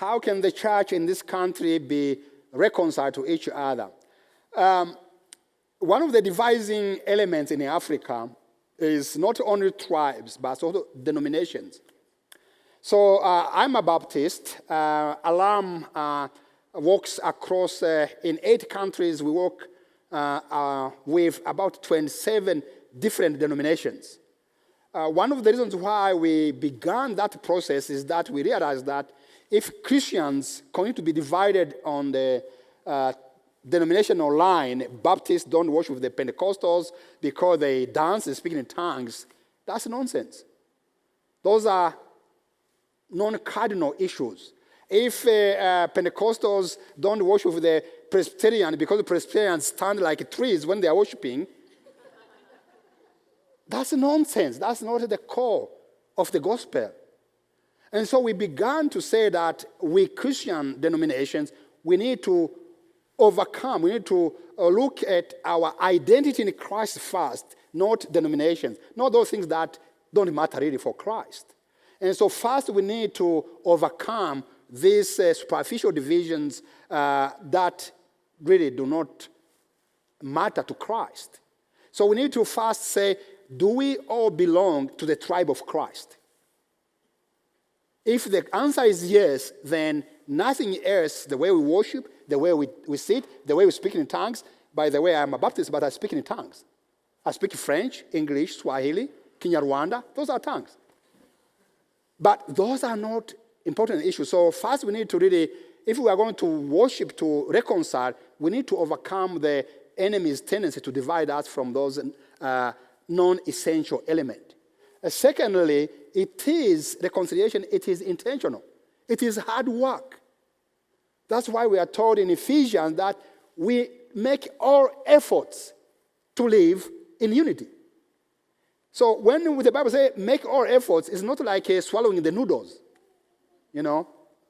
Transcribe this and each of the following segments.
how can the church in this country be reconciled to each other? One of the dividing elements in Africa is not only tribes, but also denominations. So I'm a Baptist. Alarm works across, in 8 countries, we work with about 27 different denominations. One of the reasons why we began that process is that we realized that if Christians continue to be divided on the denominational line, Baptists don't worship with the Pentecostals because they dance and speak in tongues, that's nonsense. Those are non-cardinal issues. If Pentecostals don't worship with the Presbyterian because the Presbyterians stand like trees when they are worshiping, that's nonsense. That's not the core of the gospel. And so we began to say that we Christian denominations, we need to overcome, we need to look at our identity in Christ first, not denominations, not those things that don't matter really for Christ. And so first we need to overcome these superficial divisions that really do not matter to Christ. So we need to first say, do we all belong to the tribe of Christ? If the answer is yes, then nothing else, the way we worship, the way we sit, the way we speak in tongues. By the way, I'm a Baptist, but I speak in tongues. I speak French, English, Swahili, Kinyarwanda. Those are tongues. But those are not important issues. So first we need to really, if we are going to worship, to reconcile, we need to overcome the enemy's tendency to divide us from those non-essential elements. Secondly, reconciliation, it is intentional. It is hard work. That's why we are told in Ephesians that we make all efforts to live in unity. So when the Bible says make all efforts, it's not like swallowing the noodles. You know,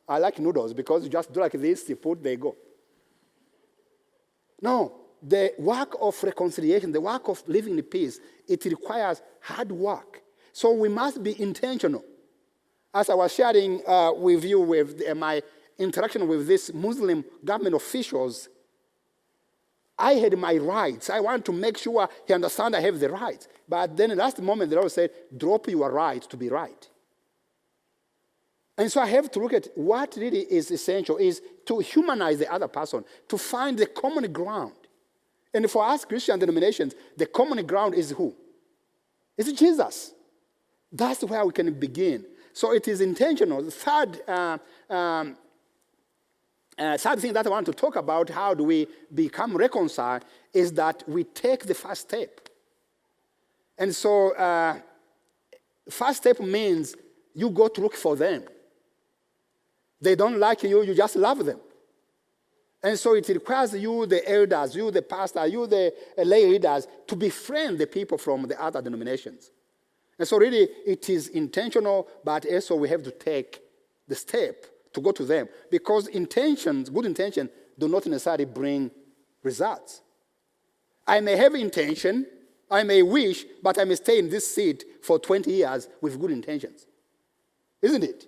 I like noodles because you just do like this, you put, they go. No, the work of reconciliation, the work of living in peace, it requires hard work. So we must be intentional. As I was sharing with you with my interaction with these Muslim government officials, I had my rights. I want to make sure he understands I have the rights. But then last moment, the Lord said, drop your right to be right. And so I have to look at what really is essential is to humanize the other person, to find the common ground. And for us Christian denominations, the common ground is who? It's Jesus. That's where we can begin. So it is intentional. The third thing that I want to talk about, how do we become reconciled, is that we take the first step. And so first step means you go to look for them. They don't like you, you just love them. And so it requires you, the elders, you, the pastor, you, the lay leaders, to befriend the people from the other denominations. And so really, it is intentional, but also we have to take the step to go to them. Because intentions, good intentions, do not necessarily bring results. I may have intention, I may wish, but I may stay in this seat for 20 years with good intentions. Isn't it?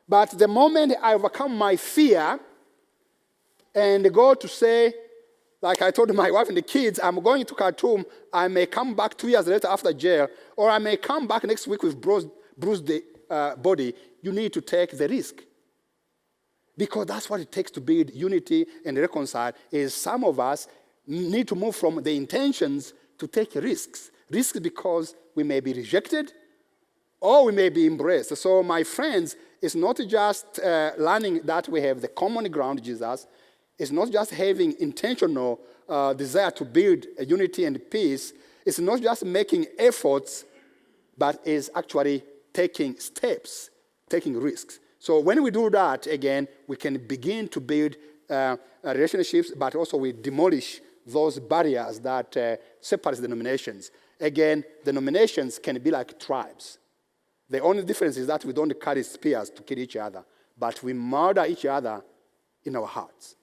But the moment I overcome my fear and go to say, like I told my wife and the kids, I'm going to Khartoum, I may come back 2 years later after jail, or I may come back next week with bruised body, you need to take the risk. Because that's what it takes to build unity and reconcile, is some of us need to move from the intentions to take risks. Risks because we may be rejected, or we may be embraced. So my friends, it's not just learning that we have the common ground, Jesus. It's not just having intentional desire to build a unity and peace. It's not just making efforts, but is actually taking steps, taking risks. So when we do that, again, we can begin to build relationships, but also we demolish those barriers that separate denominations. Again, denominations can be like tribes. The only difference is that we don't carry spears to kill each other, but we murder each other in our hearts.